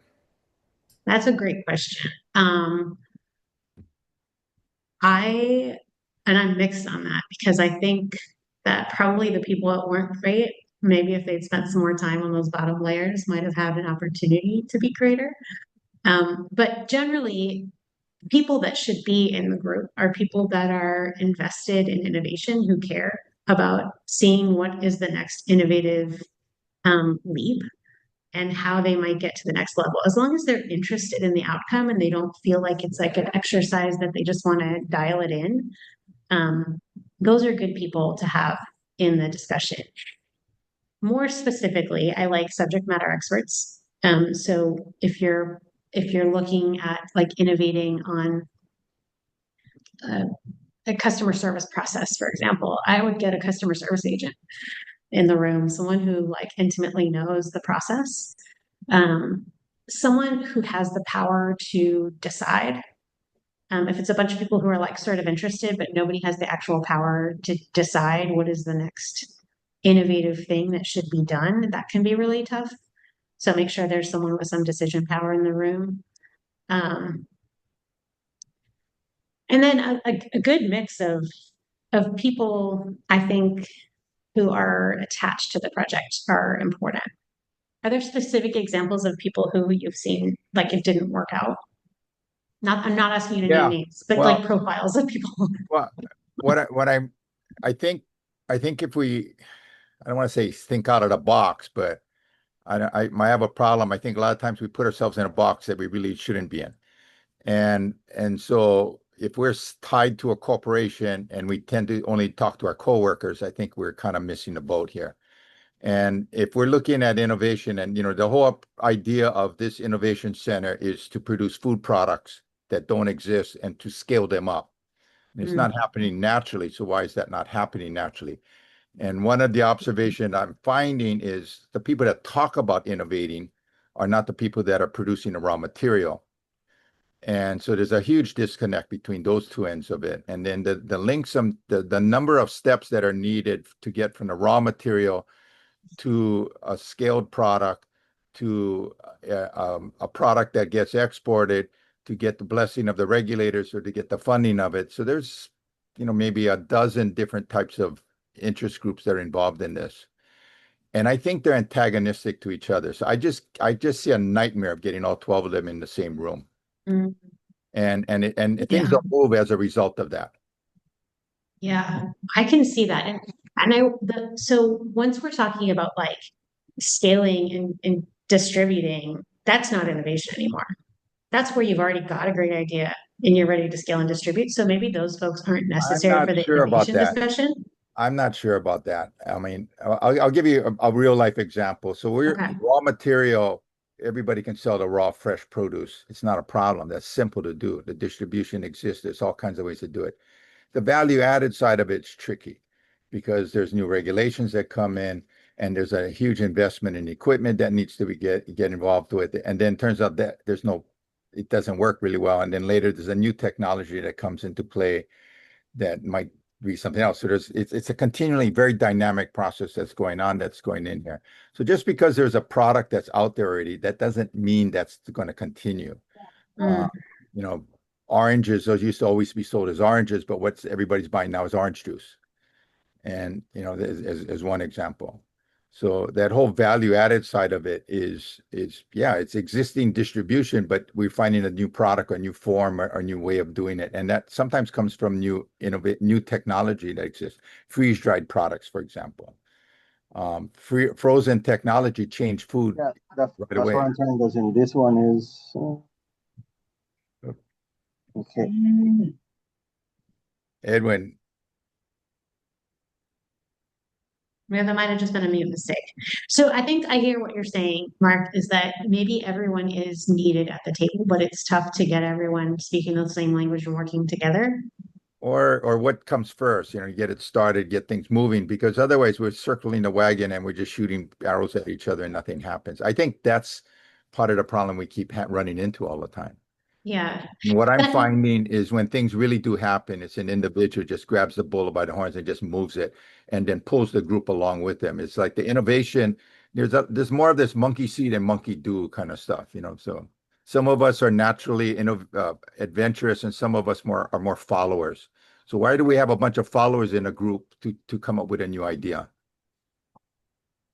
That's a great question. I and I'm mixed on that because I think that probably the people that weren't great, maybe if they'd spent some more time on those bottom layers, might have had an opportunity to be greater. But generally, people that should be in the group are people that are invested in innovation, who care about seeing what is the next innovative leap and how they might get to the next level. As long as they're interested in the outcome and they don't feel like it's like an exercise that they just want to dial it in, um, those are good people to have in the discussion. More specifically, I like subject matter experts. So if you're looking at like innovating on uh, a customer service process, for example, I would get a customer service agent in the room, someone who like intimately knows the process, um, someone who has the power to decide. If it's a bunch of people who are like sort of interested, but nobody has the actual power to decide what is the next innovative thing that should be done, that can be really tough. So make sure there's someone with some decision power in the room. Um, and then a good mix of people, I think, who are attached to the project are important. Are there specific examples of people who you've seen like it didn't work out? Not, I'm not asking you to name Yeah. names, but like Well, profiles of people. well, I think I think if we I don't want to say think out of the box, but I might have a problem. I think a lot of times we put ourselves in a box that we really shouldn't be in. And so if we're tied to a corporation and we tend to only talk to our coworkers, I think we're kind of missing the boat here. And if we're looking at innovation and, the whole idea of this innovation center is to produce food products that don't exist and to scale them up. And it's Mm, not happening naturally. So why is that not happening naturally? And one of the observations I'm finding is the people that talk about innovating are not the people that are producing the raw material. And so there's a huge disconnect between those two ends of it. And then the links, the number of steps that are needed to get from the raw material to a scaled product to a product that gets exported to get the blessing of the regulators or to get the funding of it. So there's, maybe a dozen different types of interest groups that are involved in this. And I think they're antagonistic to each other. So I just see a nightmare of getting all 12 of them in the same room. mm, And things yeah. don't move as a result of that. Yeah, I can see that. So once we're talking about like scaling and distributing, that's not innovation anymore. That's where you've already got a great idea and you're ready to scale and distribute. So maybe those folks aren't I'm necessary for not the sure about innovation that. discussion. I'm not sure about that. I mean, I'll give you a real life example. So we're Okay. raw material, everybody can sell the raw fresh produce. It's not a problem. That's simple to do. The distribution exists. There's all kinds of ways to do it. The value added side of it's tricky because there's new regulations that come in and there's a huge investment in equipment that needs to be get involved with it. And then turns out that it doesn't work really well. And then later there's a new technology that comes into play that might be something else. So it's a continually very dynamic process that's going on that's going in here. So just because there's a product that's out there already, that doesn't mean that's going to continue. Uh, Mm, you know, Oranges, those used to always be sold as oranges, but what's everybody's buying now is orange juice. And as one example. So that whole value added side of it is yeah, it's existing distribution, but we're finding a new product, a new form, or a new way of doing it. And that sometimes comes from new technology that exists. Freeze-dried products, for example. Frozen technology changed food Yeah, that's right that's what away. I'm saying. Because in this one is okay. Edwin, yeah, that might have just been a mute mistake. So I think I hear what you're saying, Mark, is that maybe everyone is needed at the table, but it's tough to get everyone speaking the same language and working together. or what comes first, get it started, get things moving, because otherwise we're circling the wagon and we're just shooting arrows at each other and nothing happens. I think that's part of the problem we keep running into all the time. Yeah. And what I'm But finding is when things really do happen, it's an individual just grabs the bull by the horns and just moves it and then pulls the group along with them. It's like the innovation, there's more of this monkey see and monkey do kind of stuff. So some of us are naturally adventurous and some of us are more followers. So why do we have a bunch of followers in a group to come up with a new idea?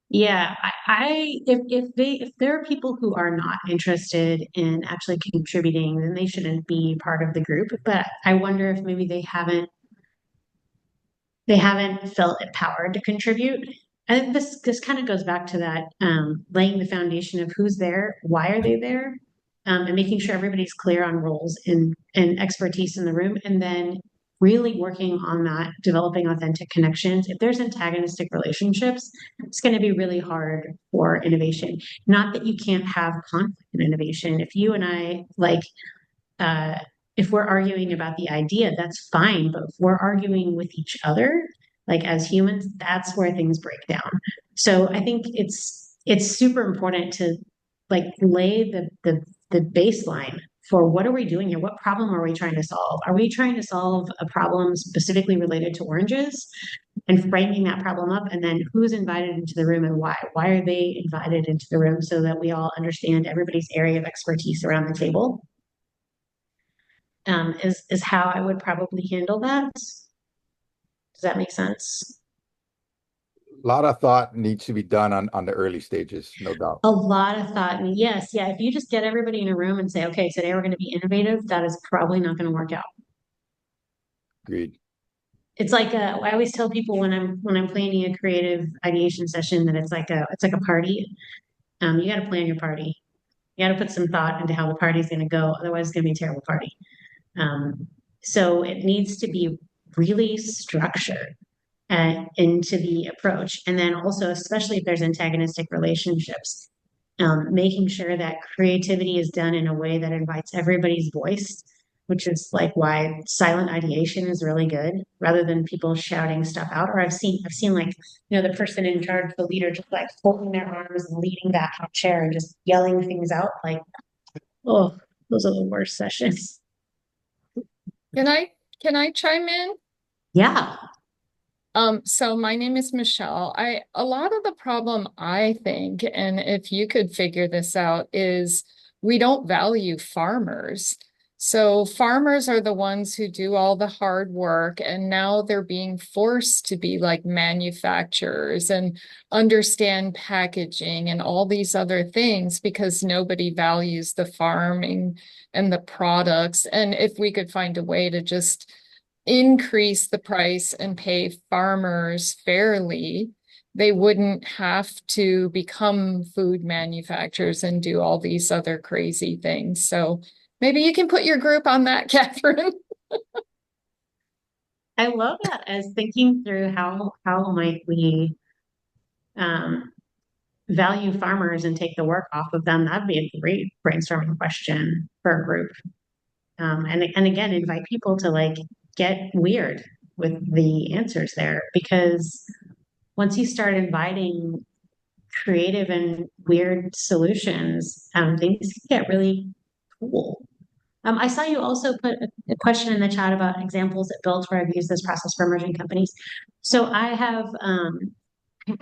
yeah, if there are people who are not interested in actually contributing, then they shouldn't be part of the group. But I wonder if maybe they haven't felt empowered to contribute. I think this kind of goes back to that laying the foundation of who's there, why are they there, and making sure everybody's clear on roles and expertise in the room, and then really working on that, developing authentic connections. If there's antagonistic relationships, it's going to be really hard for innovation. Not that you can't have conflict in innovation. If you and I uh, if we're arguing about the idea, that's fine. But if we're arguing with each other, like as humans, that's where things break down. So I think it's super important to like lay the baseline for what are we doing here? What problem are we trying to solve? Are we trying to solve a problem specifically related to oranges and framing that problem up? And then who's invited into the room and why? Why are they invited into the room so that we all understand everybody's area of expertise around the table? Is how I would probably handle that. Does that make sense? A lot of thought needs to be done on the early stages, no doubt. A lot of thought. And yes, yeah, if you just get everybody in a room and say, okay, today we're going to be innovative, that is probably not going to work out. Agreed. It's like I always tell people when I'm planning a creative ideation session that it's like a party. You got to plan your party. You got to put some thought into how the party's going to go. Otherwise, it's going to be a terrible party. Um, so it needs to be really structured. into the approach. And then also, especially if there's antagonistic relationships, making sure that creativity is done in a way that invites everybody's voice, which is like why silent ideation is really good rather than people shouting stuff out. Or I've seen like, the person in charge, the leader, just like folding their arms and leaning back on a chair and just yelling things out. Like, oh, those are the worst sessions. Can I chime in? Yeah. So my name is Michelle. A lot of the problem I think, and if you could figure this out, is we don't value farmers. So farmers are the ones who do all the hard work, and now they're being forced to be like manufacturers and understand packaging and all these other things because nobody values the farming and the products. And if we could find a way to just increase the price and pay farmers fairly, they wouldn't have to become food manufacturers and do all these other crazy things. So maybe you can put your group on that, Catherine. I love that as thinking through how might we value farmers and take the work off of them. That'd be a great brainstorming question for a group. And again, invite people to like get weird with the answers there, because once you start inviting creative and weird solutions, things get really cool. I saw you also put a question in the chat about examples at Built where I've used this process for emerging companies. So I've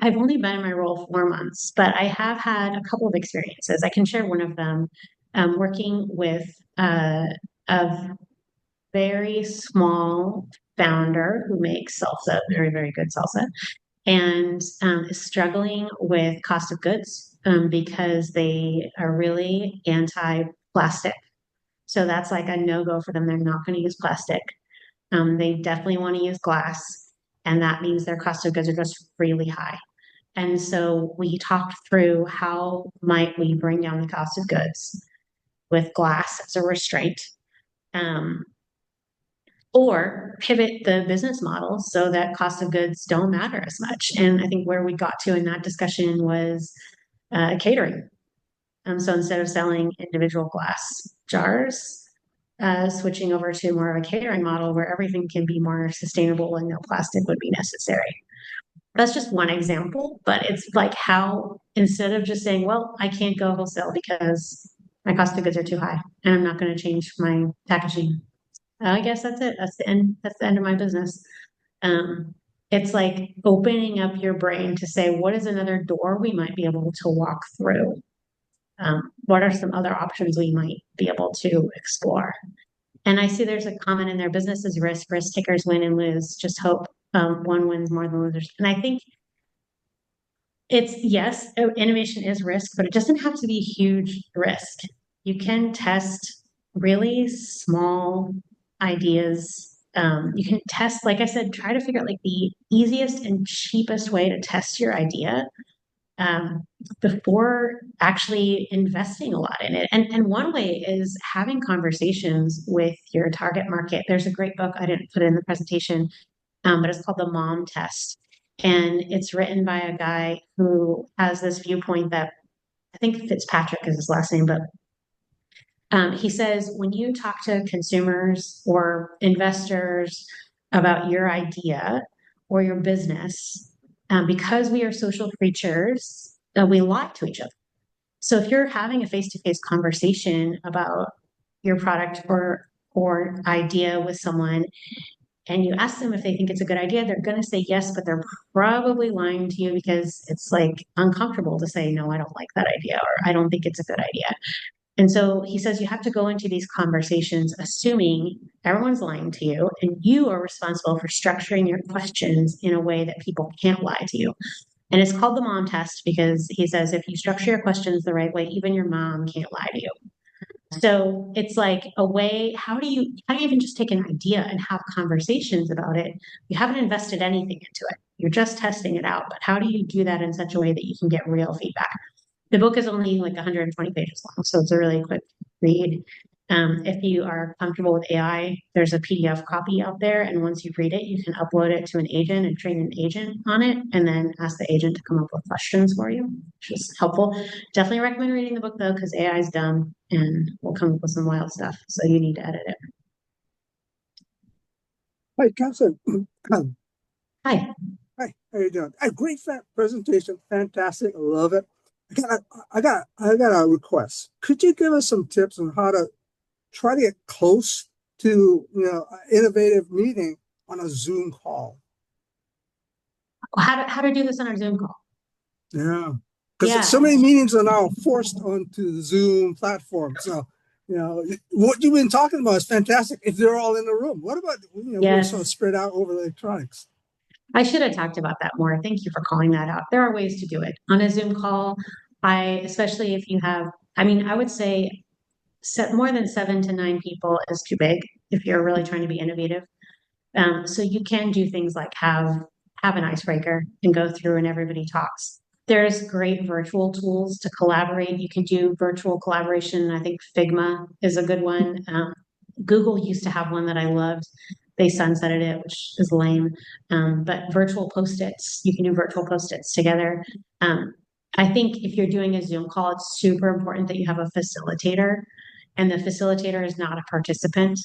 only been in my role 4 months, but I have had a couple of experiences. I can share one of them, working with a very small founder who makes salsa, very, very good salsa, and is struggling with cost of goods because they are really anti-plastic. So that's like a no-go for them. They're not going to use plastic. They definitely want to use glass, and that means their cost of goods are just really high. And so we talked through how might we bring down the cost of goods with glass as a restraint, um, or pivot the business model so that cost of goods don't matter as much. And I think where we got to in that discussion was catering. So instead of selling individual glass jars, switching over to more of a catering model where everything can be more sustainable and no plastic would be necessary. That's just one example, but it's like how instead of just saying, well, I can't go wholesale because my cost of goods are too high and I'm not going to change my packaging. I guess that's it. That's the end. That's the end of my business. Um, it's like opening up your brain to say, what is another door we might be able to walk through? What are some other options we might be able to explore? And I see there's a comment in there, business is risk, risk takers win and lose. Just hope one wins more than losers. And I think it's, yes, innovation is risk, but it doesn't have to be huge risk. You can test really small ideas. You can test, like I said, try to figure out like the easiest and cheapest way to test your idea before actually investing a lot in it. And one way is having conversations with your target market. There's a great book, I didn't put it in the presentation, but it's called The Mom Test. And it's written by a guy who has this viewpoint that I think Fitzpatrick is his last name, but he says when you talk to consumers or investors about your idea or your business, because we are social creatures, we lie to each other. So if you're having a face-to-face conversation about your product or idea with someone, and you ask them if they think it's a good idea, they're going to say yes, but they're probably lying to you because it's like uncomfortable to say, no, I don't like that idea, or I don't think it's a good idea. And so he says you have to go into these conversations assuming everyone's lying to you and you are responsible for structuring your questions in a way that people can't lie to you. And it's called the mom test because he says if you structure your questions the right way, even your mom can't lie to you. So it's like a way, how do you even just take an idea and have conversations about it? You haven't invested anything into it. You're just testing it out. But how do you do that in such a way that you can get real feedback? The book is only like 120 pages long, so it's a really quick read. If you are comfortable with AI, there's a PDF copy out there, and once you read it, you can upload it to an agent and train an agent on it, and then ask the agent to come up with questions for you, which is helpful. Definitely recommend reading the book though, because AI is dumb and will come up with some wild stuff, so you need to edit it. Hi, Catherine. Hi. Hi, how you doing? A great presentation, fantastic, I love it. I got a request. Could you give us some tips on how to try to get close to an innovative meeting on a Zoom call? How to do this on our Zoom call? Yeah, because Yeah. so many meetings are now forced onto the Zoom platform. So, what you've been talking about is fantastic if they're all in the room. What about we're Yes. sort of spread out over electronics? I should have talked about that more. Thank you for calling that out. There are ways to do it on a Zoom call. Especially if you have, I would say more than 7 to 9 people is too big if you're really trying to be innovative. So you can do things like have an icebreaker and go through and everybody talks. There's great virtual tools to collaborate. You can do virtual collaboration. I think Figma is a good one. Google used to have one that I loved. They sunsetted it, which is lame. But virtual post-its, you can do virtual post-its together. I think if you're doing a Zoom call, it's super important that you have a facilitator, and the facilitator is not a participant.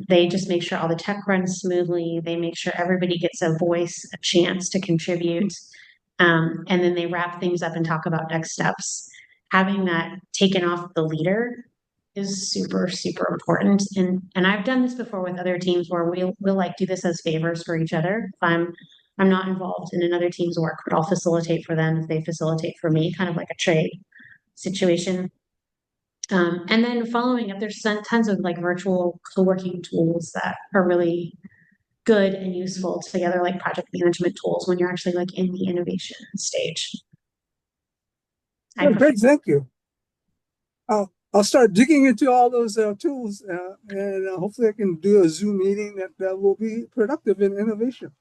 They just make sure all the tech runs smoothly. They make sure everybody gets a voice, a chance to contribute. And then they wrap things up and talk about next steps. Having that taken off the leader is super, super important. And I've done this before with other teams where we'll like do this as favors for each other. If I'm not involved in another team's work, but I'll facilitate for them if they facilitate for me, kind of like a trade situation. And then following up, there's tons of like virtual co-working tools that are really good and useful together, like project management tools when you're actually like in the innovation stage. Great, thank you. I'll start digging into all those tools, and hopefully I can do a Zoom meeting that will be productive in innovation.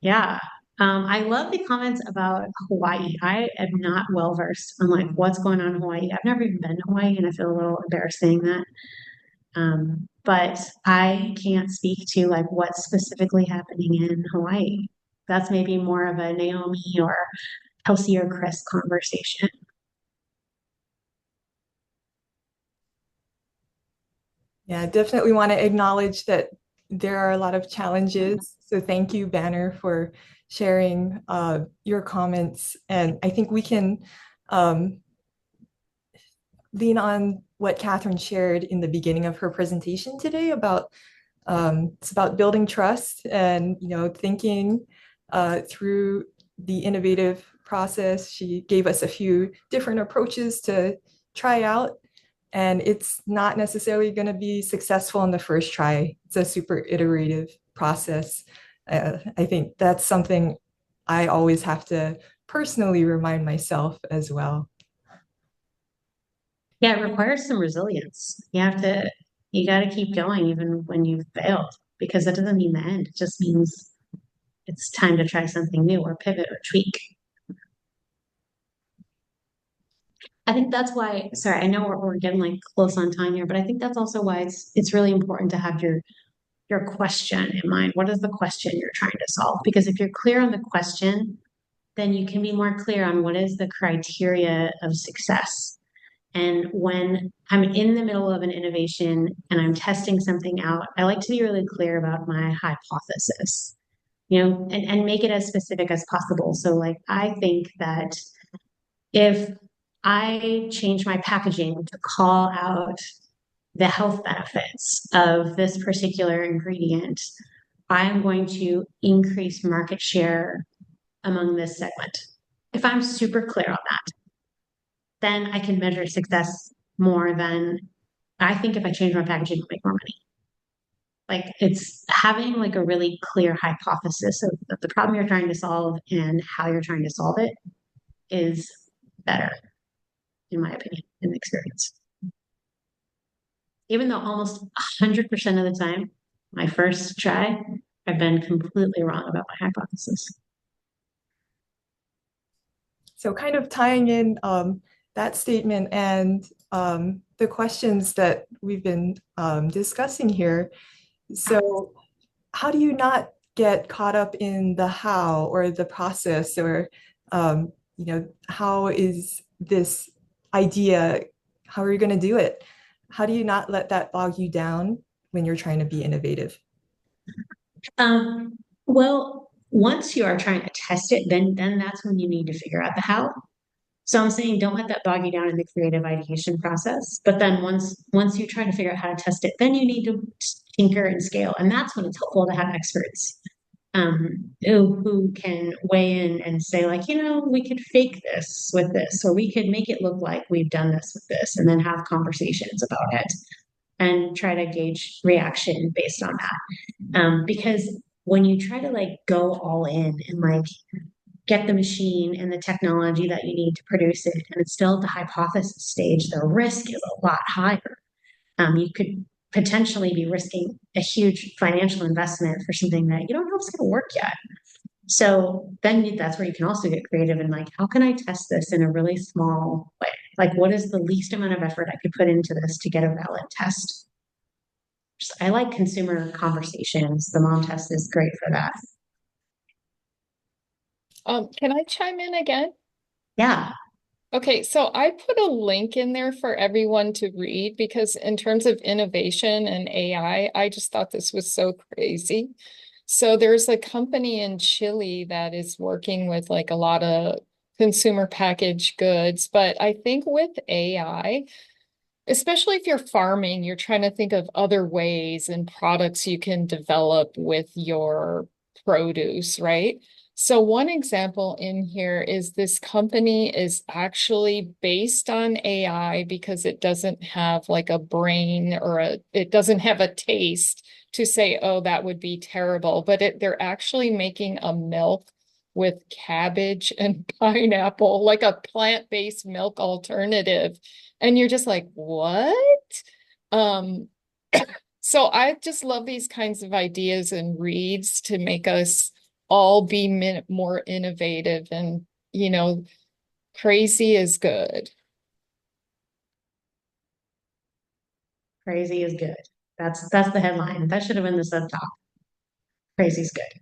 Yeah. I love the comments about Hawaii. I am not well versed on like what's going on in Hawaii. I've never even been to Hawaii, and I feel a little embarrassed saying that. But I can't speak to like what's specifically happening in Hawaii. That's maybe more of a Naomi or Kelsey or Chris conversation. Yeah, definitely want to acknowledge that there are a lot of challenges. So thank you, Banner, for sharing your comments. And I think we can lean on what Catherine shared in the beginning of her presentation today about it's about building trust and thinking through the innovative process. She gave us a few different approaches to try out, and it's not necessarily going to be successful in the first try. It's a super iterative process. I think that's something I always have to personally remind myself as well. Yeah, it requires some resilience. You got to keep going even when you've failed, because that doesn't mean the end. It just means it's time to try something new or pivot or tweak. I think that's why, sorry, I know we're getting like close on time here, but I think that's also why it's really important to have your question in mind. What is the question you're trying to solve? Because if you're clear on the question, then you can be more clear on what is the criteria of success. And when I'm in the middle of an innovation and I'm testing something out, I like to be really clear about my hypothesis, and make it as specific as possible. So like, I think that if I change my packaging to call out the health benefits of this particular ingredient, I am going to increase market share among this segment. If I'm super clear on that, then I can measure success more than I think if I change my packaging, I'll make more money. Like it's having like a really clear hypothesis of the problem you're trying to solve and how you're trying to solve it is better, in my opinion, in the experience. Even though almost 100% of the time, my first try, I've been completely wrong about my hypothesis. So kind of tying in that statement and the questions that we've been discussing here. So how do you not get caught up in the how or the process or, how is this idea, how are you going to do it? How do you not let that bog you down when you're trying to be innovative? Well, once you are trying to test it, then that's when you need to figure out the how. So I'm saying don't let that bog you down in the creative ideation process. But then once you try to figure out how to test it, then you need to tinker and scale. And that's when it's helpful to have experts who can weigh in and say, like, we could fake this with this, or we could make it look like we've done this with this, and then have conversations about it and try to gauge reaction based on that. Because when you try to like go all in and like get the machine and the technology that you need to produce it, and it's still at the hypothesis stage, the risk is a lot higher. You could potentially be risking a huge financial investment for something that you don't know if it's going to work yet. So then that's where you can also get creative and like, how can I test this in a really small way? Like, what is the least amount of effort I could put into this to get a valid test? I like consumer conversations. The mom test is great for that. Can I chime in again? Yeah. Okay, so I put a link in there for everyone to read because in terms of innovation and AI, I just thought this was so crazy. So there's a company in Chile that is working with like a lot of consumer packaged goods, but I think with AI, especially if you're farming, you're trying to think of other ways and products you can develop with your produce, right? So one example in here is this company is actually based on AI because it doesn't have like a brain or it doesn't have a taste to say, oh, that would be terrible. But they're actually making a milk with cabbage and pineapple, like a plant-based milk alternative. And you're just like, what? Um, so I just love these kinds of ideas and reads to make us all be more innovative and, crazy is good. Crazy is good. That's the headline. That should have been the subtop. Crazy is good.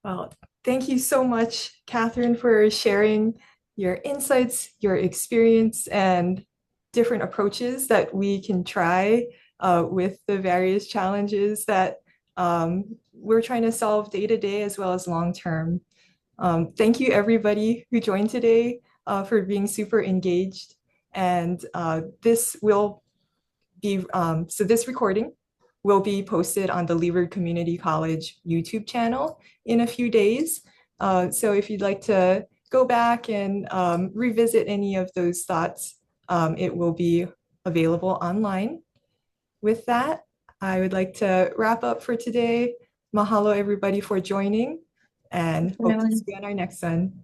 Well, thank you so much, Catherine, for sharing your insights, your experience, and different approaches that we can try with the various challenges that we're trying to solve day to day as well as long term. Thank you, everybody who joined today for being super engaged. And this will be, so this recording will be posted on the Leeward Community College YouTube channel in a few days. So if you'd like to go back and revisit any of those thoughts, it will be available online. With that, I would like to wrap up for today. Mahalo, everybody, for joining, and hope to see you on our next one.